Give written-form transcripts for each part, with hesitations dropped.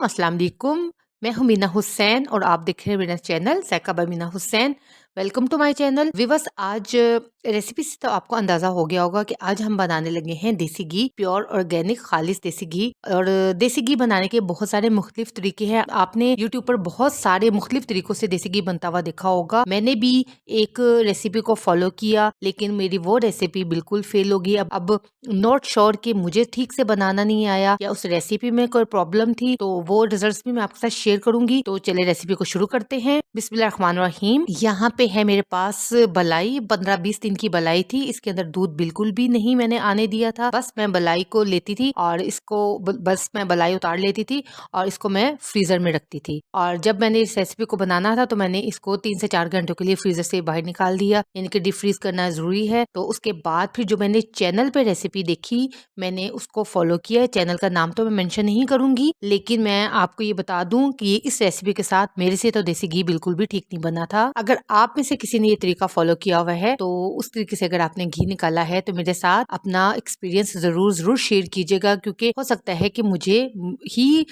अस्सलाम वालेकुम। मैं हूँ मीना हुसैन और आप देख रहे हैं मेरा channel Zaika by Meena Hussain. Welcome to my channel. Viewers, आज रेसिपी से तो आपको अंदाज़ा हो गया होगा कि आज हम बनाने लगे हैं देसी घी, प्योर ऑर्गेनिक खालिस देसी घी। और देसी घी बनाने के बहुत सारे मुख्तलिफ तरीके हैं। आपने यूट्यूब पर बहुत सारे मुख्तलिफ तरीकों से देसी घी बनता हुआ देखा होगा। मैंने भी एक रेसिपी को फॉलो किया, लेकिन मेरी वो रेसिपी बिल्कुल फेल हो गई। अब नॉट श्योर कि मुझे ठीक से बनाना नहीं आया या उस रेसिपी में कोई प्रॉब्लम थी, तो वो रिजल्ट्स भी मैं आपके साथ शेयर करूंगी। तो चलिए रेसिपी को शुरू करते हैं। बिस्मिल्लाहिर्रहमानिर्रहीम। यहाँ पे है मेरे पास बलाई, 15-20 दिन की बलाई थी। इसके अंदर दूध बिल्कुल भी नहीं मैंने आने दिया था। बस मैं बलाई को लेती थी और इसको बस मैं बलाई उतार लेती थी और इसको मैं फ्रीजर में रखती थी। और जब मैंने इस रेसिपी को बनाना था तो मैंने इसको 3 से 4 घंटों के लिए फ्रीजर से बाहर निकाल दिया, यानी कि डीप फ्रीज करना जरूरी है। तो उसके बाद फिर जो मैंने चैनल पे रेसिपी देखी, मैंने उसको फॉलो किया। चैनल का नाम तो मैं मेंशन नहीं करूंगी, लेकिन मैं आपको ये बता दूं कि इस रेसिपी के साथ मेरे से तो देसी घी बिल्कुल भी ठीक नहीं बना था। अगर आप में से किसी ने ये तरीका फॉलो किया हुआ है, तो उस तरीके से अगर आपने घी निकाला है तो मेरे साथ अपना एक्सपीरियंस जरूर जरूर शेयर कीजिएगा, क्योंकि हो सकता है कि मुझे ही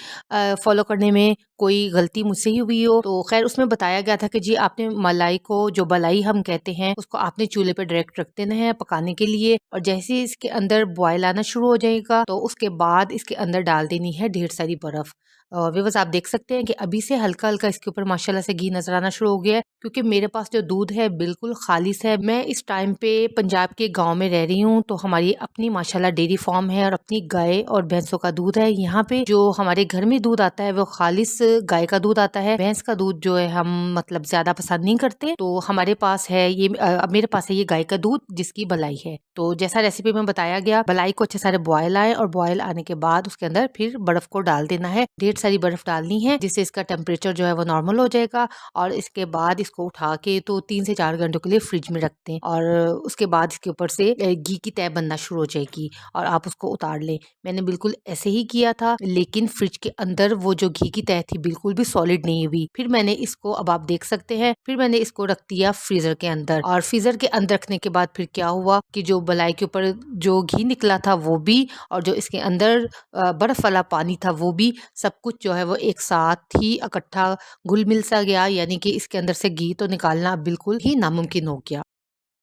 फॉलो करने में कोई गलती मुझसे ही हुई हो। तो खैर, उसमें बताया गया था कि जी आपने मलाई को, जो बलाई हम कहते हैं, उसको आपने चूल्हे पे डायरेक्ट रख देना है पकाने के लिए। और जैसे ही इसके अंदर बॉयल आना शुरू हो जाएगा तो उसके बाद इसके अंदर डाल देनी है ढेर सारी बर्फ। और व्यूअर्स, आप देख सकते हैं कि अभी से हल्का हल्का इसके ऊपर माशाल्लाह से घी नजर आना शुरू हो गया है, क्योंकि मेरे पास जो दूध है बिल्कुल खालिस है। मैं इस टाइम पे पंजाब के गांव में रह रही हूँ, तो हमारी अपनी माशाल्लाह डेयरी फार्म है और अपनी गाय और भैंसों का दूध है। यहाँ पे जो हमारे घर में दूध आता है वो खालिस गाय का दूध आता है। भैंस का दूध जो है हम मतलब ज्यादा पसंद नहीं करते। तो हमारे पास है ये मेरे पास है ये गाय का दूध जिसकी बलाई है। तो जैसा रेसिपी में बताया गया, बलाई को अच्छे सारे बॉयल आए और बॉयल आने के बाद उसके अंदर फिर बर्फ को डाल देना है। ढेर सारी बर्फ डालनी है जिससे इसका टेम्परेचर जो है वो नॉर्मल हो जाएगा। और इसके बाद इसको उठा के तो 3 से 4 घंटों के लिए फ्रिज में रखते हैं। और उसके बाद इसके ऊपर से घी की तह बनना शुरू हो जाएगी और आप उसको उतार लें। मैंने बिल्कुल ऐसे ही किया था, लेकिन फ्रिज के अंदर वो जो घी की तह थी बिल्कुल भी सॉलिड नहीं हुई। फिर मैंने इसको, अब आप देख सकते हैं, फिर मैंने इसको रख दिया फ्रीजर के अंदर। और फ्रीजर के अंदर रखने के बाद फिर क्या हुआ कि जो बलाई के ऊपर जो घी निकला था वो भी, और जो इसके अंदर बर्फ वाला पानी था वो भी, सब कुछ जो है वो एक साथ ही इकट्ठा घुल मिल सा गया, यानी कि इसके अंदर से घी तो निकालना बिल्कुल ही नामुमकिन हो गया।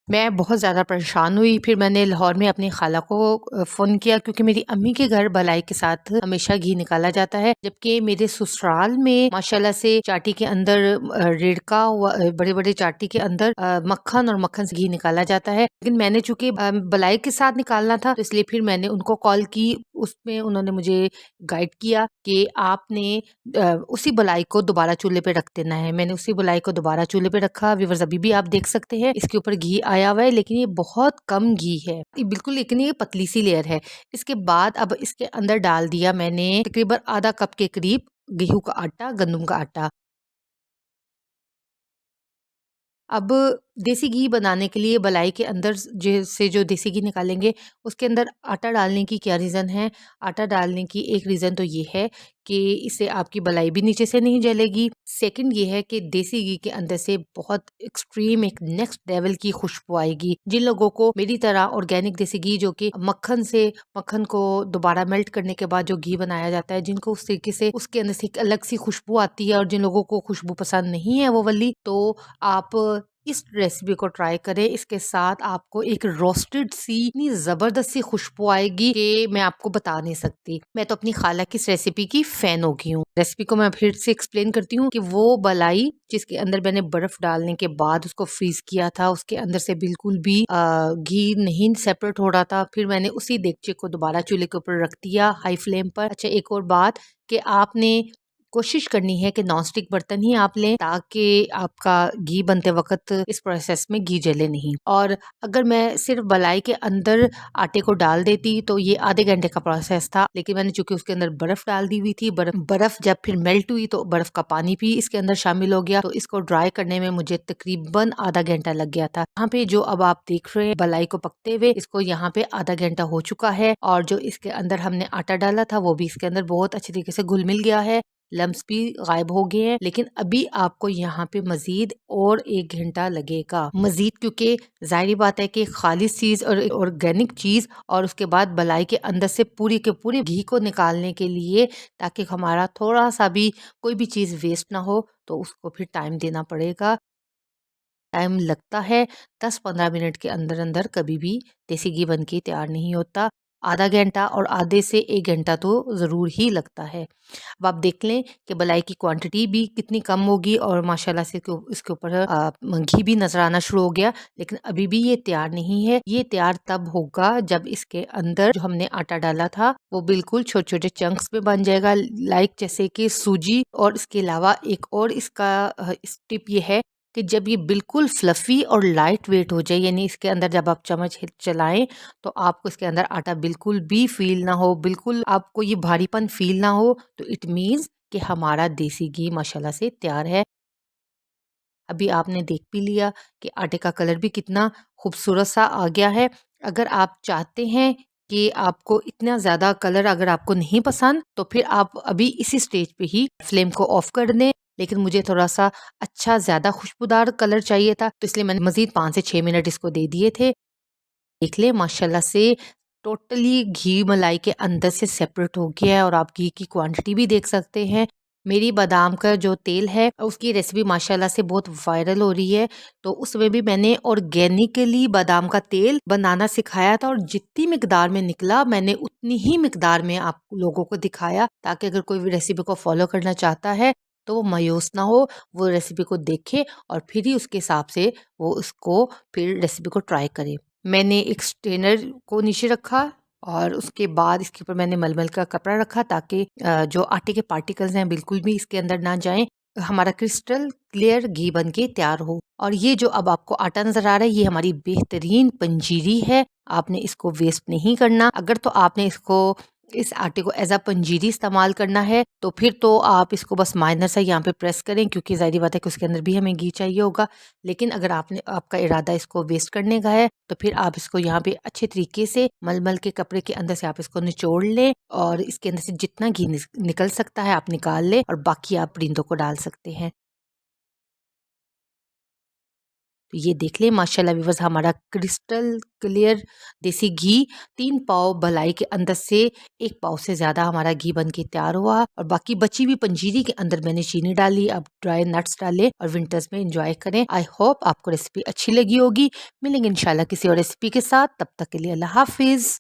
मैं बहुत ज़्यादा परेशान हुई। फिर मैंने लाहौर में अपनी खाला को फ़ोन किया, क्योंकि मेरी अम्मी के घर बलाई के साथ हमेशा घी निकाला जाता है, जबकि मेरे ससुराल में माशाल्लाह से चाटी के अंदर रेड़का हुआ, बड़े बड़े चाटी के अंदर मक्खन और मक्खन से घी निकाला जाता है। लेकिन मैंने चूंकि बलाई के साथ निकालना था, तो इसलिए फिर मैंने उनको कॉल की। उसमें उन्होंने मुझे गाइड किया कि आपने उसी बलाई को दोबारा चूल्हे पे रख देना है। मैंने उसी बलाई को दोबारा चूल्हे पे रखा। व्यूअर्स, अभी भी आप देख सकते हैं इसके ऊपर घी आया हुआ है, लेकिन ये बहुत कम घी है, ये बिल्कुल, लेकिन ये पतली सी लेयर है। इसके बाद अब इसके अंदर डाल दिया मैंने तकरीबन आधा कप के करीब गेहूं का आटा, गंदम का आटा। अब देसी घी बनाने के लिए बलाई के अंदर से जो देसी घी निकालेंगे, उसके अंदर आटा डालने की क्या रीज़न है? आटा डालने की एक रीज़न तो ये है कि इससे आपकी बलाई भी नीचे से नहीं जलेगी। सेकंड ये है कि देसी घी के अंदर से बहुत एक्सट्रीम, एक नेक्स्ट लेवल की खुशबू आएगी। जिन लोगों को मेरी तरह ऑर्गेनिक देसी घी, जो कि मक्खन को दोबारा मेल्ट करने के बाद जो घी बनाया जाता है, जिनको उस तरीके से उसके अंदर से एक अलग सी खुशबू आती है, और जिन लोगों को खुशबू पसंद नहीं है वो वाली, तो आप इस रेसिपी को ट्राई करें। इसके साथ आपको एक रोस्टेड सी इतनी जबरदस्त सी खुशबू आएगी कि मैं आपको बता नहीं सकती। मैं तो अपनी खाला की इस रेसिपी की फैन हो गई हूँ। रेसिपी को मैं फिर से एक्सप्लेन करती हूँ कि वो बलाई जिसके अंदर मैंने बर्फ डालने के बाद उसको फ्रीज किया था, उसके अंदर से बिल्कुल भी घी नहीं सेपरेट हो रहा था। फिर मैंने उसी देगचे को दोबारा चूल्हे के ऊपर रख दिया हाई फ्लेम पर। अच्छा, एक और बात कि आपने कोशिश करनी है कि नॉनस्टिक बर्तन ही आप लें, ताकि आपका घी बनते वक्त इस प्रोसेस में घी जले नहीं। और अगर मैं सिर्फ बलाई के अंदर आटे को डाल देती तो ये आधे घंटे का प्रोसेस था, लेकिन मैंने चूंकि उसके अंदर बर्फ डाल दी हुई थी, बर्फ जब फिर मेल्ट हुई तो बर्फ का पानी भी इसके अंदर शामिल हो गया, तो इसको ड्राई करने में मुझे तकरीबन आधा घंटा लग गया था। यहाँ पे जो अब आप देख रहे हैं बलाई को पकते हुए, इसको यहाँ पे आधा घंटा हो चुका है, और जो इसके अंदर हमने आटा डाला था वो भी इसके अंदर बहुत अच्छी तरीके से घुल मिल गया है। लम्स भी गायब हो गए हैं। लेकिन अभी आपको यहाँ पे मजीद और 1 घंटा लगेगा मजीद, क्योंकि जाहिर बात है कि खालिश चीज और ऑर्गेनिक चीज और उसके बाद बलाई के अंदर से पूरी के पूरी घी को निकालने के लिए, ताकि हमारा थोड़ा सा भी कोई भी चीज वेस्ट ना हो, तो उसको फिर टाइम देना पड़ेगा। टाइम लगता है 10-15 मिनट के अंदर अंदर कभी भी देसी घी बन के तैयार नहीं होता। आधा घंटा और आधे से 1 घंटा तो ज़रूर ही लगता है। अब आप देख लें कि मलाई की क्वांटिटी भी कितनी कम होगी और माशाल्लाह से इसके ऊपर घी भी नज़र आना शुरू हो गया। लेकिन अभी भी ये तैयार नहीं है। ये तैयार तब होगा जब इसके अंदर जो हमने आटा डाला था वो बिल्कुल छोटे छोटे चंक्स में बन जाएगा, लाइक जैसे कि सूजी। और इसके अलावा एक और इसका टिप ये है कि जब ये बिल्कुल फ्लफ़ी और लाइट वेट हो जाए, यानी इसके अंदर जब आप चम्मच चलाएं तो आपको इसके अंदर आटा बिल्कुल भी फील ना हो, बिल्कुल आपको ये भारीपन फील ना हो, तो इट मीन्स कि हमारा देसी घी माशाल्लाह से तैयार है। अभी आपने देख भी लिया कि आटे का कलर भी कितना खूबसूरत सा आ गया है। अगर आप चाहते हैं कि आपको इतना ज़्यादा कलर अगर आपको नहीं पसंद, तो फिर आप अभी इसी स्टेज पे ही फ्लेम को ऑफ कर दें। लेकिन मुझे थोड़ा सा अच्छा ज़्यादा खुशबूदार कलर चाहिए था, तो इसलिए मैंने मज़ीद 5 से 6 मिनट इसको दे दिए थे। देख लें माशाल्लाह से टोटली घी मलाई के अंदर से सेपरेट हो गया है और आप घी की क्वांटिटी भी देख सकते हैं। मेरी बादाम का जो तेल है उसकी रेसिपी माशाल्लाह से बहुत वायरल हो रही है, तो उसमें भी मैंने ऑर्गेनिकली बादाम का तेल बनाना सिखाया था और जितनी मिकदार में निकला मैंने उतनी ही मिकदार में आप लोगों को दिखाया, ताकि अगर कोई भी रेसिपी को फॉलो करना चाहता है तो वो मायूस ना हो, वो रेसिपी को देखे और फिर ही उसके हिसाब से वो उसको फिर रेसिपी को ट्राई करे। मैंने एक स्ट्रेनर को नीचे रखा और उसके बाद इसके ऊपर मैंने मलमल का कपड़ा रखा, ताकि जो आटे के पार्टिकल्स हैं बिल्कुल भी इसके अंदर ना जाएं। हमारा क्रिस्टल क्लियर घी बन के तैयार हो। और ये जो अब आपको आटा नजर आ रहा है ये हमारी बेहतरीन पंजीरी है। आपने इसको वेस्ट नहीं करना। अगर तो आपने इसको इस आटे को एज अ पंजीरी इस्तेमाल करना है तो फिर तो आप इसको बस माइनर सा यहाँ पे प्रेस करें, क्योंकि ज़ाहिर बात है कि उसके अंदर भी हमें घी चाहिए होगा। लेकिन अगर आपका इरादा इसको वेस्ट करने का है तो फिर आप इसको यहाँ पे अच्छे तरीके से मलमल के कपड़े के अंदर से आप इसको निचोड़ लें और इसके अंदर से जितना घी निकल सकता है आप निकाल लें और बाकी आप परिंदों को डाल सकते हैं। तो ये देख लें माशाल्लाह व्यूअर्स, हमारा क्रिस्टल क्लियर देसी घी 3 पाव भलाई के अंदर से 1 पाव से ज़्यादा हमारा घी बन के तैयार हुआ और बाकी बची हुई पंजीरी के अंदर मैंने चीनी डाली। अब ड्राई नट्स डालें और विंटर्स में इंजॉय करें। आई होप आपको रेसिपी अच्छी लगी होगी। मिलेंगे इंशाल्लाह किसी और रेसिपी के साथ, तब तक के लिए अल्लाह हाफिज़।